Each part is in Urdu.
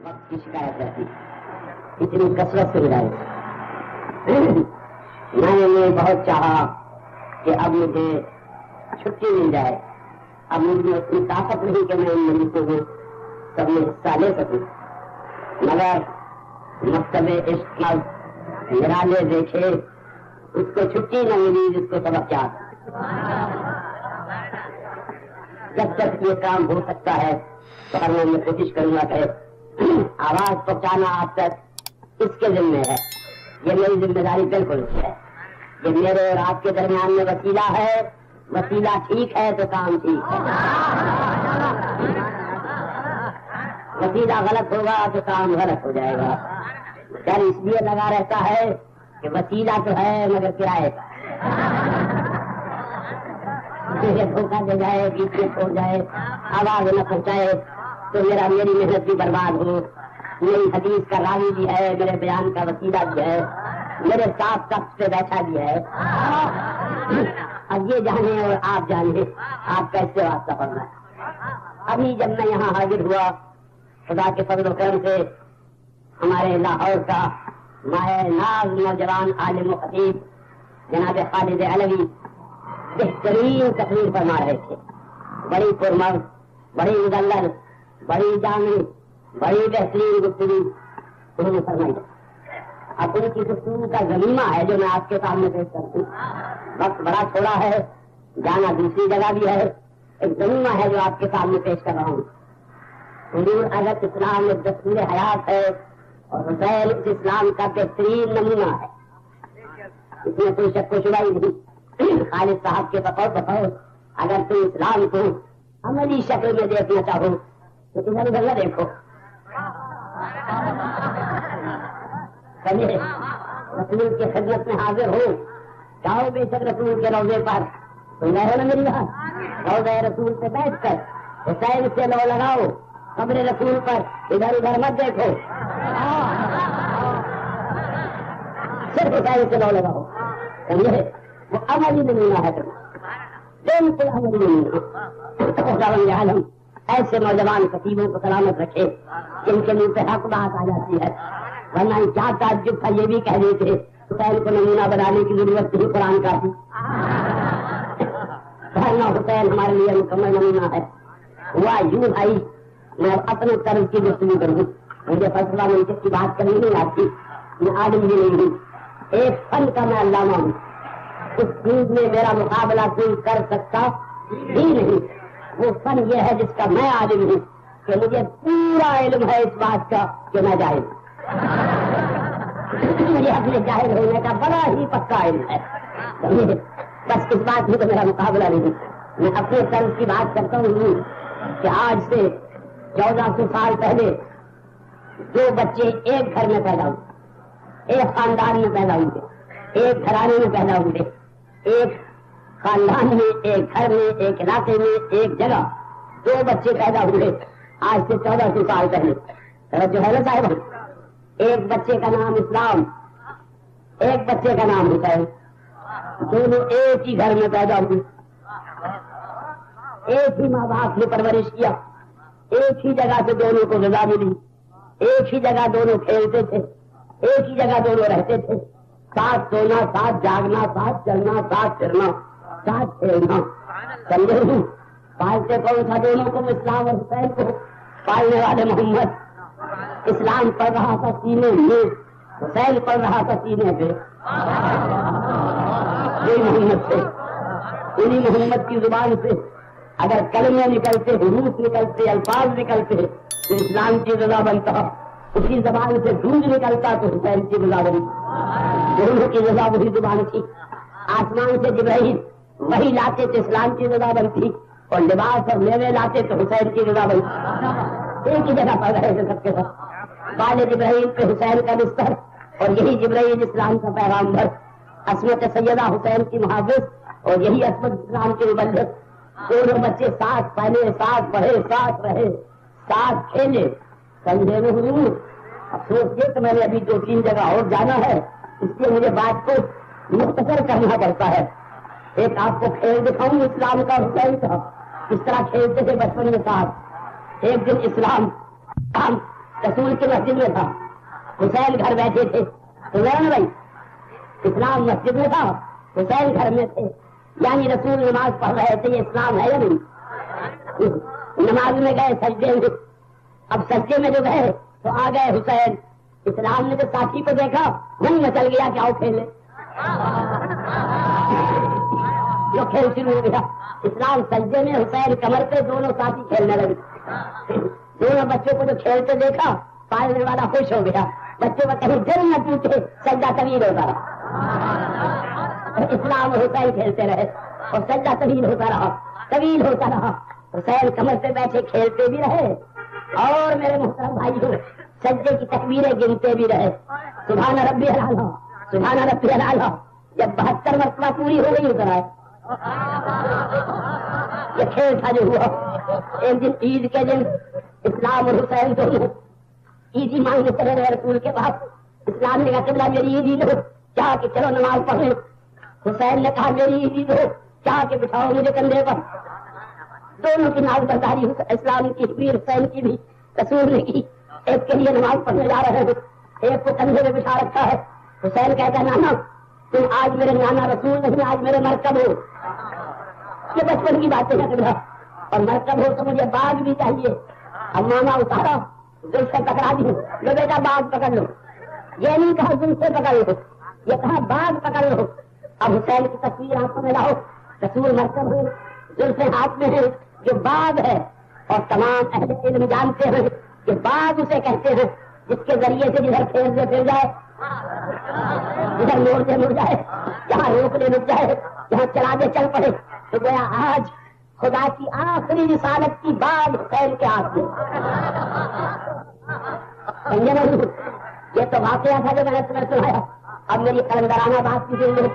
وقت کی شکایت رہتی اتنی کثرت سے ملا میں نے یہ بہت چاہا کہ اب مجھے چھٹی مل جائے. اب مجھے اتنی طاقت نہیں کہ میں ان مریضوں کو سب میں حصہ لے سکوں, مگر مکتب عشق نرالے دیکھے اس کو چھٹی نہ ملی جس کو سبق یاد. جب تک یہ کام ہو سکتا ہے تو میں کوشش کروں گا کہ آواز پہنچانا آپ تک اس کے ذمہ ہے. یہ میری ذمہ داری بالکل ہے. یہ میرے اور آپ کے درمیان میں وسیلہ ہے. وسیلہ ٹھیک ہے تو کام ٹھیک ہے, وسیلہ غلط ہوگا تو کام غلط ہو جائے گا. ڈر اس لیے لگا رہتا ہے کہ وسیلہ تو ہے مگر کرائے کا دھوکہ دے جائے, بیچ میں چھوڑ جائے, آواز نہ پہنچائے تو میری محنت بھی برباد ہو. میری حدیث کا راوی بھی ہے, میرے بیان کا وسیلہ بھی ہے, میرے ساتھ تخت پہ بیٹھا بھی ہے. اب یہ جانے اور آپ جانے آپ کیسے واسطہ پڑنا ہے. ابھی جب میں یہاں حاضر ہوا خدا کے فضل و کرم سے ہمارے لاہور کا مائع ناز نوجوان عالم و خطیب جناب خالد علوی بہترین تقریر فرما رہے تھے. بڑی پرمغ, بڑی مدلل, بڑی جامع, بڑی بہترین گفتگو انہوں نے فرمائی. اب ان کی گفتگو کا غنیمہ ہے جو میں آپ کے سامنے پیش کرتی ہوں. وقت بڑا تھوڑا ہے, جانا دوسری جگہ بھی ہے, ایک غنیمہ ہے جو آپ کے سامنے پیش کر رہا ہوں. حضور اگر اسلام ایک دستور حیات ہے اور حسین اس اسلام کا بہترین نمونہ ہے, اس میں کوئی شک و شبہ ہی نہیں. خالد صاحب کے بطور اگر تم اسلام کو عملی شکل میں دیکھنا چاہو تو ادھر ادھر نہ دیکھو. سمجھے, رسول کی خدمت میں حاضر ہو, جاؤ بے شک رسول کے روضے پر, تم رہو نا میری بات, روضہ رسول پہ بیٹھ کر حسین سے لو لگاؤ, قبر رسول پر ادھر ادھر مت دیکھو, صرف حسین سے لو لگاؤ. سمجھے, وہ عملی نمونہ ہے, بالکل عملی نمونہ. خداوند عالم ایسے نوجوان خطیبوں کو سلامت رکھے جن کے منہ پہ حق بات آ جاتی ہے, ورنہ کیا تعجب تھا یہ بھی کہہ دیتے حسین کو نمونہ بنانے کی ضرورت نہیں قرآن کا بھی. ورنہ حسین ہمارے لیے مکمل نمونہ ہے. ہوا یوں بھائی, میں اپنے طرز کی گفتگو کروں, مجھے فیصلہ منصف کی بات کرنی نہیں آتی, میں عالم بھی نہیں ہوں, ایک فن کا میں علامہ ہوں. اس چیز میں میرا مقابلہ کوئی کر سکتا ہی نہیں. وہ فن یہ ہے جس کا میں عالم ہوں کہ مجھے پورا علم ہے اس بات کا کہ میں جاہل ہوں. مجھے اپنے جاہل ہونے کا بڑا ہی پکا علم ہے. بس اس بات میں تو میرا مقابلہ نہیں. میں اپنے طرز کی بات کرتا ہوں کہ آج سے 1400 سال پہلے دو بچے ایک گھر میں پیدا ہوئے, ایک خاندان میں پیدا ہوئے, ایک گھرانے میں پیدا ہوئے, ایک خاندان میں, ایک گھر میں, ایک علاقے میں, ایک جگہ دو بچے پیدا ہوئے آج سے 1400 سال پہلے. جو ہے نا صاحب, ایک بچے کا نام اسلام, ایک بچے کا نام حسین. دونوں ایک ہی گھر میں پیدا ہوئے, ایک ہی ماں باپ نے پرورش کیا, ایک ہی جگہ سے دونوں کو غذا ملی, ایک ہی جگہ دونوں کھیلتے تھے, ایک ہی جگہ دونوں رہتے تھے, ساتھ سونا, ساتھ جاگنا, ساتھ چلنا, ساتھ پھرنا, ساتھ کھیلنا. سمجھے نہیں, پالتے کون تھا دونوں کو, اسلام اور حسین کو. پالنے والے محمد. اسلام پڑھ رہا تھا سینے میں, حسین پڑھ رہا تھا سینے پہ. یہی محمد سے, انہی محمد کی زبان سے اگر کلمے نکلتے, حروف نکلتے, الفاظ نکلتے تو اسلام کی رضا بنتا. اسی زبان سے دودھ نکلتا تو حسین کی رضا بنی. دونوں کی رضا وہی زبان تھی. آسمان سے جبرائیل وہی لاتے تو اسلام کی رضا بنتی, اور لباس اور میوے لاتے تو حسین کی رضا بنتی. ایک ہی جگہ پڑ رہے تھے سب کے ساتھ. بالے جبرائیل پہ حسین کا بستر, اور یہی جبرائیل اسلام کا پیغامبر. عصمت سیدہ حسین کی محافظ, اور یہی عصمت اسلام کے مبلغ. دونوں بچے ساتھ پہلے, ساتھ پڑھے, ساتھ رہے, ساتھ کھیلے. سمجھے نہیں. افسوس یہ کہ میں نے ابھی 2-3 جگہ اور جانا ہے, اس لیے مجھے بات کو مختصر کرنا پڑتا ہے. ایک آپ کو کھیل دکھاؤں اسلام کا, حسین کا, کس طرح کھیلتے تھے بچپن میں ساتھ. ایک دن اسلام رسول کی مسجد میں تھا، حسین گھر بیٹھے تھے، تو نا بھائی اسلام مسجد میں تھا، حسین گھر میں تھے، یعنی رسول نماز پڑھ رہے تھے، یہ اسلام ہے یا نہیں؟ نماز میں گئے سجدے میں، اب سجدے میں جو گئے تو آ گئے حسین، اسلام نے جو ساتھی کو دیکھا وہیں مچل گیا کہ آؤ کھیلے، جو کھیل شروع ہو گیا۔ اسلام سجدے میں، حسین کمر پہ، دونوں ساتھی کھیلنے لگے۔ دونوں بچوں کو جو کھیلتے دیکھا پالنے والا خوش ہو گیا، بچوں کا کہیں دل نہ ٹوٹے، سجدہ طویل ہوتا رہا۔ اسلام اور حسین کھیلتے رہے اور سجدہ طویل ہوتا رہا، طویل ہوتا رہا۔ حسین کمر پہ بیٹھے کھیلتے بھی رہے اور میرے محترم بھائیوں سجدے کی تکبیریں گنتے بھی رہے، سبحان ربی الاعلی، سبحان ربی الاعلی۔ جب 72 مرتبہ پوری ہو گئی اتر آئے۔ یہ کھیل تھا جو ہوا۔ ایک دن عید کے دن اسلام اور حسین دونوں عیدی مانگنے چلے رہے رسول کے پاس۔ اسلام نے کہا قبلہ میری عیدی دو، چاہ کے چلو نماز پڑھیں۔ حسین نے کہا میری عیدی دو، چاہ کے بٹھاؤ مجھے کندھے پر۔ دونوں کی ناز برداری اسلام کی بھی، حسین کی بھی رسول نے کی۔ ایک کے لیے نماز پڑھنے جا رہے ہیں، ایک کو کندھے میں بٹھا رکھا ہے۔ حسین کہتا ہے نانا تم آج میرے نانا رسول نہیں، آج میرے مرکب ہو۔ یہ بچپن کی باتیں ہیں قبلہ، اور مرکب ہو تو مجھے باغ بھی چاہیے۔ اب ماما اتارا، دل سے پکڑا دی، لو بیٹا باغ پکڑ لو۔ یہ نہیں کہا دل سے پکڑ لو، یہ کہا باغ پکڑ لو۔ اب حسین کی تصویر آنکھوں میں لاؤ، رسول مرکب ہو، دل سے ہاتھ میں ہے جو باغ ہے، اور تمام اہل علم جانتے ہیں کہ باغ اسے کہتے ہیں جس کے ذریعے سے جدھر پھیر دے پھر جائے، جدھر موڑ دے مڑ جائے، جہاں روک دے رک جائے، جہاں چلا دے چل پڑے۔ تو گویا آج خدا کی آخری رسالت کی باغ حسین کے ہاتھ میں۔ سمجھے نہیں؟ یہ تو واقعہ تھا جو میں نے تمہیں سنایا۔ اب میری قلندرانہ بات کی دیں گے،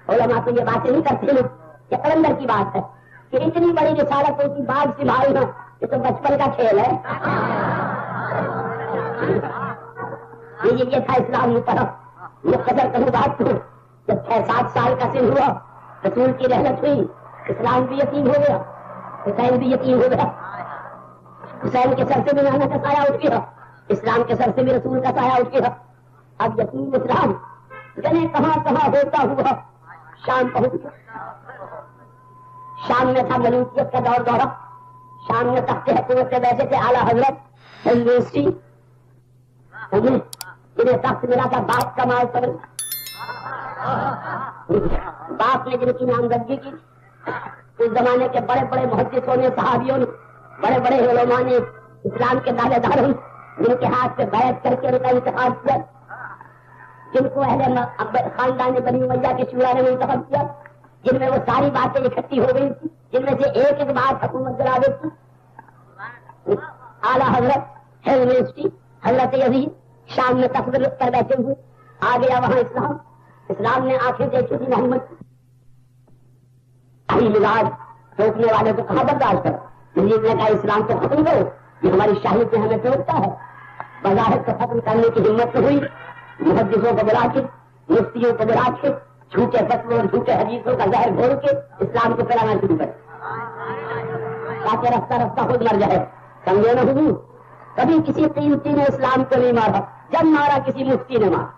علماء تو یہ باتیں نہیں کرتے ہیں، یہ قلندر کی بات ہے کہ اتنی بڑی رسالتوں کی باغ سنبھالنا یہ تو بچپن کا کھیل ہے۔ یہ تھا اسلام کی طرف۔ یہ قدر کروں بات کو، جب 6-7 سال کا سن ہوا، رسول کی رحلت ہوئی، اسلام بھی یتیم ہو گیا، حسین بھی یتیم ہو گیا۔ حسین کے سر سے بھی نانا کا سایہ اٹھ گیا، اسلام کے سر سے بھی رسول کا سایہ اٹھ گیا۔ اب یتیم اسلام جنے کہاں کہاں ہوتا ہوا شام پہنچ گیا۔ شام میں تھا ملوکیت کا دور دورہ، شام میں تخت حکومت سے بیٹھے تھے اعلیٰ حضرت یونیورسٹی، انہیں تخت ملا تھا باپ کا مال سمجھ۔ باپ نے جن کی نامزدگی کی، اس زمانے کے بڑے بڑے محدثوں نے، صحابیوں نے، بڑے بڑے علماء نے، اسلام کے دعوے داروں نے جن کے ہاتھ پہ بیعت کر کے ان کا انتخاب کیا، جن کو اہل خاندان بنی امیہ کے شورا نے منتخب کیا، جن میں وہ ساری باتیں اکٹھی ہو گئی تھی، جن میں سے ایک ایک بات حکومت جلا دیتی۔ اعلیٰ حضرت ہے یونیورسٹی، حضرت یزید شام میں تخت کر بیٹھے ہوئے، آ گیا وہاں اسلام۔ اسلام نے آنکھیں دیکھی تھی محمد مزاج ٹوکنے والے کو کہاں برداشت کر، یزید نے کہا اسلام کو ختم کرو، یہ ہماری شاہی سے ہمیں ٹوکتا ہے۔ بظاہر کو ختم کرنے کی ہمت نہ ہوئی، محدثوں کو بلا کے، مفتیوں کو بلا کے، جھوٹے فتووں اور جھوٹے حدیثوں کا زہر گھول کے اسلام کو پھیلانا شروع کر، تاکہ رفتہ رفتہ خود مر جائے۔ سمجھے نہ ہوئی؟ کبھی کسی قیمتی نے اسلام کو نہیں مارا، جب مارا کسی مفتی نے مارا۔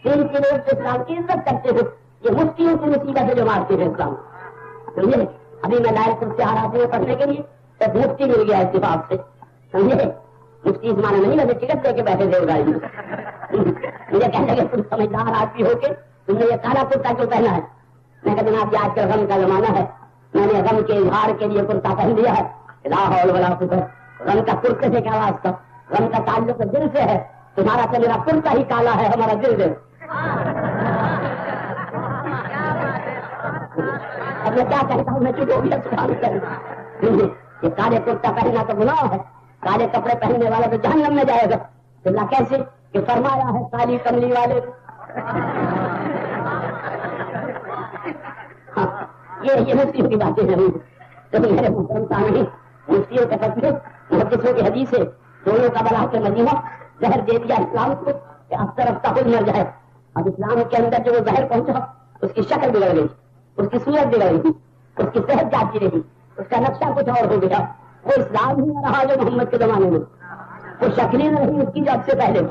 قیمتی لوگ جو اسلام کی عزت کرتے ہیں، یہ مفتیوں کی مصیبت ہے جو مارتے ہیں اسلام۔ سمجھے؟ ابھی میں لائر سے آ رہا تھا پڑھنے کے لیے، ایک مفتی مل گیا اتفاق سے، سمجھے؟ مفتی زمانہ نہیں لگے، ٹکٹ دے کے بیٹھے تھے گاڑی میں، مجھے کہنے لگے تم سمجھدار آدمی ہو کے تم نے یہ کالا کرتا کیوں پہنا ہے؟ میں کہا جناب یہ آج کل غم کا زمانہ ہے، میں نے غم کے اظہار کے لیے کرتا پہن لیا ہے۔ لا حول ولا قوت، غم کا کرتے سے کیا واسطہ؟ غم کا تعلق دل سے ہے، تمہارا تو میرا کرتا ہی کالا ہے، ہمارا دل دل۔ اب میں کیا کہتا ہوں، میں چپ ہو گیا، سبحان اللہ۔ یہ کالے کرتا پہننا تو گناہ ہے، کالے کپڑے پہننے والا تو جہنم میں جائے گا۔ اللہ کیسے کہ فرمایا ہے کالی کملی والے کو۔ یہ مفتیوں کی باتیں ہیں، تو میرے محترم سامعین، مفتیوں کا فتوے، محدثوں کی حدیثیں، دونوں کا بلا کے مجموعہ زہر دے دیا اسلام کو کہ اب رفتہ خود مر جائے۔ اب اسلام کے اندر جو وہ زہر پہنچا، اس کی شکل بگڑ گئی، اس کی صورت بگڑ گئی، اس کی صحت جاتی رہی، اس کا نقشہ کچھ اور ہو گیا۔ وہ اسلام ہی نہ رہا جو محمد کے زمانے میں، وہ شکل نہ رہی اس کی جو اب سے پہلے،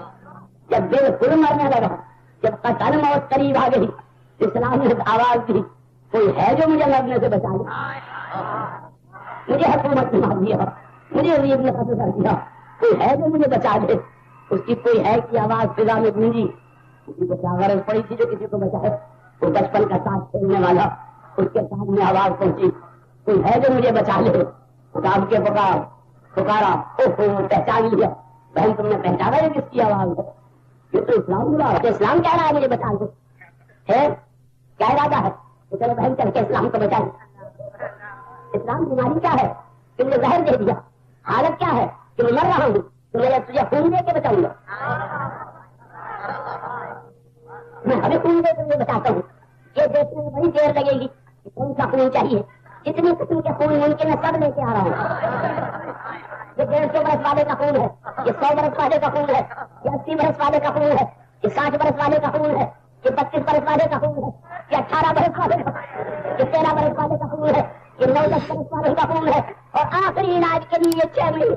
جب بالکل مرنے لگا، جب قتل موت قریب آ گئی، اسلام نے آواز دی کوئی ہے جو مجھے مرنے سے بچا لے، مجھے حکومت نے مار دیا، مجھے غریب نے قتل کر دیا، کوئی ہے جو مجھے بچا دے۔ اس کی کوئی ہے کہ آواز فضا میں گونجی، کسی کو کیا غرض پڑی تھی جو کسی کو بچائے؟ وہ بچپن کا ساتھ کھیلنے والا، اس کے سامنے آواز پہنچی کوئی ہے جو مجھے بچا لے، کتاب کے پکارا، پہچان لیا، بہن تم نے پہچانا ہے کس کی آواز ہے؟ یہ تو اسلام بلا رہا ہے، اسلام کہہ رہا ہے مجھے بچا دو، ہے کیا ارادہ ہے؟ تو چلو بہن چل کے اسلام کو بچائیں۔ اسلام بیماری کیا ہے کہ مجھے زہر دے دیا، حالت کیا ہے کہ میں مر رہا ہوں تو میں تجھے خون دے کے بچاؤں گا، میں ہمیں خون دے کے مجھے بچاتا ہوں۔ یہ دیکھنے میں بڑی دیر لگے گی کہ کون سا خون چاہیے، جتنی قسم کے خون ممکن ہے سب لے کے آ رہا ہوں۔ یہ 150 برس والے کا خون ہے، یہ 100 برس والے کا خون ہے، یہ 80 برس والے کا خون ہے، یہ 60 برس والے کا خون ہے، یہ 32 برس والے کا خون ہے، یہ 18 برس والے کا، یہ 13 برس والے کا خون ہے، یہ 9-10 برس والے کا خون ہے، اور آخری علاج کے لیے یہ 6 مہینے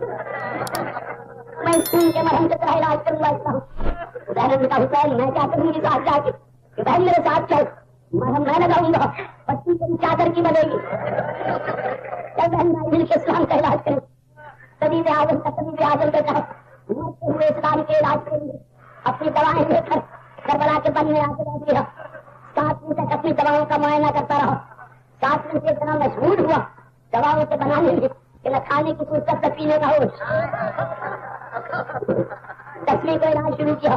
میں اس خون کے مرہم سے طرح علاج کروں گا۔ حسین نے کہا حسین میں کیا کروں گی ساتھ جا کے؟ کہ بہن میرے ساتھ چل، مرہم میں لگاؤں گا، پٹی کی چادر کی بنے گی، بہن بھائی مل کے اسلام کا علاج کریں۔ طبیب اعظم کا طبیب اعظم کے تحت مرتے ہوئے اسلام کے علاج کے لیے اپنی دوائیں لے کر کربلا کے بن میں آ کے بیٹھ گیا۔ 7 دن تک اپنی دواؤں کا معائنہ کرتا رہا، 7 دن سے اتنا مشہور ہوا دواؤں سے بنانے میں کہ نہ کھانے کی فرصت نہ پینے کا ہوش۔ 10ویں کو علاج شروع کیا،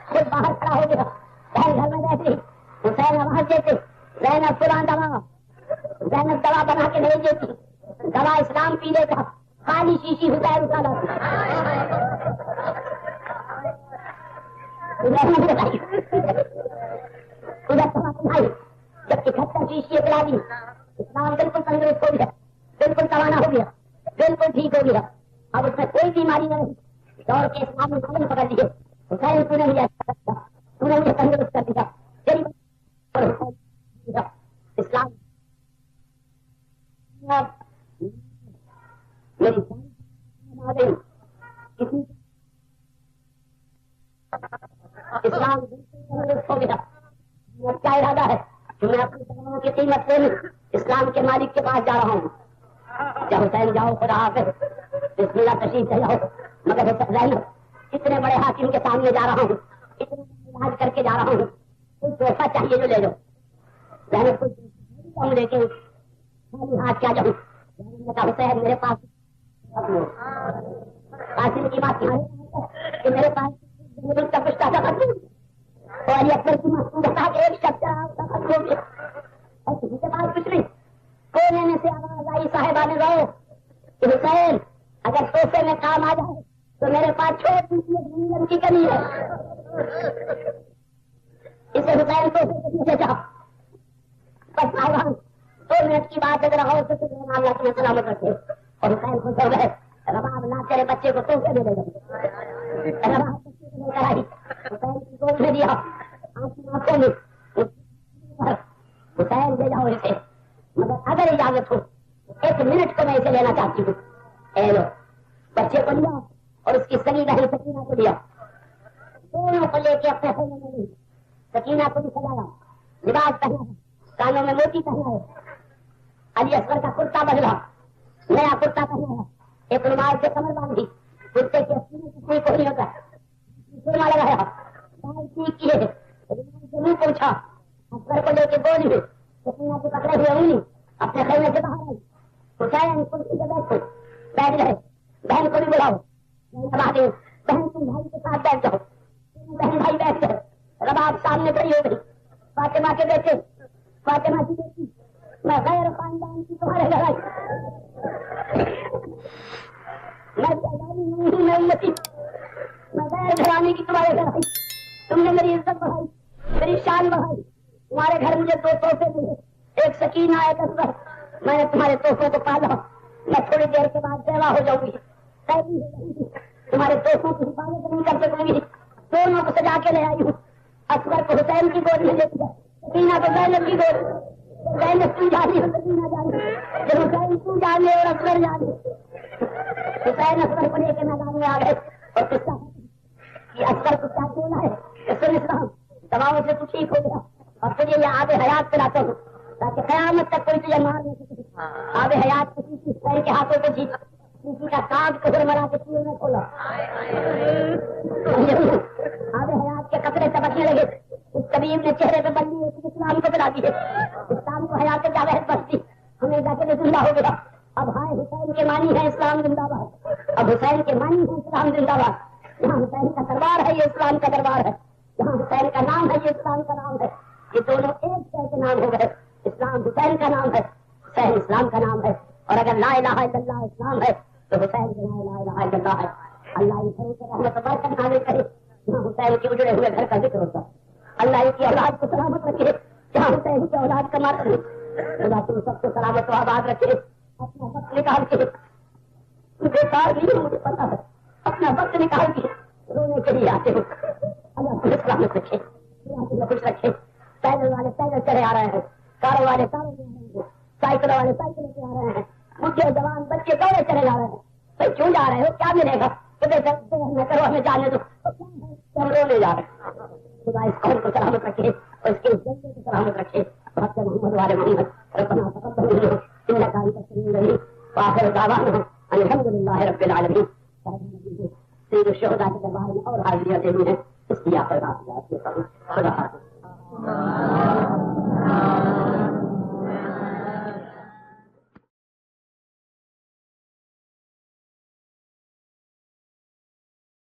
خود باہر کھڑا ہو گیا، بہن گھر میں بیٹھ گئی، حسین آواز دیتے زینب فلاں دوا، زینب دوا بنا کے بھیج دیتی، دوا اسلام پی لیتا، خالی شیشی حسین اٹھا لاتی۔ جب 71 شیشی پلا دی، اسلام بالکل تندرست ہو گیا، بالکل توانا ہو گیا، بالکل ٹھیک ہو گیا، اب اس میں کوئی بیماری نہ رہی۔ دور کے اسلام نے سامنے پکڑ لیے، حسین تو نے مجھے اچھا کر دیا، تو نے مجھے تندرست کر دیا، اسلام میری اسلام تندرست ہو گیا۔ کیا ارادہ ہے کہ میں اپنی دواؤں کی قیمت سے اسلام کے مالک کے پاس جا رہا ہوں۔ جب حسین جاؤ خدا حافظ، بسم اللہ تشریف سے جاؤ، مگر زینب اتنے بڑے حاکم کے سامنے جا رہا ہوں، اتنے علاج کر کے جا رہا ہوں، کوئی تحفہ چاہیے جو لے لو۔ زینب کو لیکن خالی ہاتھ کیا جاؤں؟ حسین میرے پاس قاسم کی بات کہ میرے پاس کا کچھ تازہ کرتی اور اکبر کی محسوس بتا کہ ایک شخص ہو گیا اور کسی کے پاس کچھ نہیں۔ کونے میں سے آواز آئی صاحبہ نے گاؤ کہ حسین اگر تحفے میں کام آ جائے تو میرے پاس چھوٹی سی ایک کی کمی ہے، اسے حسین تحفے کے پیچھے جاؤ، بس آواز 2 منٹ کی بات اگر ہو تو اللہ تمہیں سلامت رکھے۔ اور حسین خوش ہو گئے، رباب نہ تیرے بچے کو تحفے دے دے گا، رباب بچے کو لے کر آئی، حسین کی گود میں دیا، آنکھوں میں حسین لے جاؤ اسے، مگر اگر اجازت ہو 1 منٹ کو میں اسے لینا چاہتی ہوں۔ اے لو بچے کو لیا اور اس کی سگی بہن سکینہ کو لیا، دونوں کو لے کے اپنے خیمے میں لی، سکینہ کو بھی سجایا، لباس پہنا ہے، کانوں میں موتی پہنا ہے، علی اصغر کا کرتا بدلا، نیا کرتا پہنا ہے، ایک رومال سے کمر باندھی، کرتے کے کوئی کو نہیں ہوتا، سرما لگایا، بال ٹھیک کیے، رومال سے منہ پوچھا، اصغر کو لے کے گود میں سکینہ کو پکڑے ہوئے انگلی اپنے خیمے سے باہر آئی، حسین کرسی پہ بیٹھ گئے، بہن کو بھی بلاؤ، بہن تم بھائی کے ساتھ بیٹھ جاؤ، بہن بھائی بیٹھ گئے، رباب سامنے کھڑی ہو گئی، فاطمہ کے بیٹے، فاطمہ کی بیٹی، میں غیر خاندان کی تمہارے لڑائی، میں شہزادی نہیں ہوں، میں امتی، میں غیر گھرانے کی تمہارے لڑائی، تم نے میری عزت بڑھائی، میری شان بڑھائی، تمہارے گھر مجھے 2 تحفے ملے، ایک سکینہ ایک اصغر، میں نے تمہارے تحفوں کو پالا، میں تھوڑی دیر کے بعد بیوہ ہو جاؤں گی، قیدی ہو جاؤں گی، تمہارے تحفوں کی حفاظت نہیں کر سکوں گی، دونوں کو سجا کے لے آئی ہوں، اصغر کو حسین کی گود میں لے دیا، سکینہ کو زینب کی گود، زینب تو جانی ہو سکینہ جانی، جب حسین تو جانے اور اصغر جانے، حسین اصغر کو لے کے میدان میں آ گئے اور قصہ یہ اصغر کو کیا بولا ہے کہ سن اسلام دواؤں سے تو ٹھیک ہو گیا اور تجھے یہ آب حیات پلاتا ہوں تاکہ قیامت تک کوئی تجھے مار نہیں سکے. آب حیات کسی کی حسین کے ہاتھوں پہ جیتا کسی کا کاج کو مرا کے سینے میں کھولا آب حیات کے قطرے چمکنے لگے. اس طبیب نے چہرے پہ بندی اسلام کو پلا دی ہے. اسلام کو حیات جاوید بستی ہمیں جا کے زندہ ہو گیا. اب ہائے حسین کے مانی ہے اسلام زندہ باد. اب حسین کے مانی ہے اسلام زندہ باد. جہاں حسین کا دربار ہے یہ اسلام کا دربار ہے. جہاں حسین کا نام ہے یہ اسلام کا نام ہے. یہ دونوں ایک شہر کے نام ہو گئے. اسلام حسین کا نام ہے حسین اسلام کا نام ہے. اور اگر لا الہ الا اللہ اسلام ہے تو حسین کی لا الہ الا اللہ ہے. اللہ ان سے رحمت برکت نازل کرے جہاں حسین کے اجڑے ہوئے گھر کا ذکر ہوتا ہے. اللہ ان کی اولاد کو سلامت رکھے جہاں حسین کی اولاد کا ماتم ہے. خدا تم سب کو سلامت و آباد رکھے. اپنا وقت نکال کے بیکار نہیں مجھے پتا ہے اپنا وقت نکال کے رونے کے لیے آتے ہو. اللہ تمہیں سلامت رکھے اللہ خوش رکھے. پیدل والے پیدل چلے آ رہے ہیں کاروں والے کاروں میں آ رہے ہیں سائیکل والے سائیکل سے آ رہے ہیں بڈھے جوان بچے دوڑے چلے جا رہے ہیں. بھائی کیوں جا رہے ہو کیا ملے گا نہ کرو ہمیں جانے دو ہم رونے جا رہے ہیں. خدا اس قوم کو سلامت رکھے اور اس کے جنگل کو سلامت رکھے. محمد والے محمد ربنا تقبل منا انك انت السميع العليم واخر دعوانا الحمد لله رب العالمين. سید الشہداء کے دربار میں اور حاضریاں دینی ہیں اس لیے آپ خدا حافظ.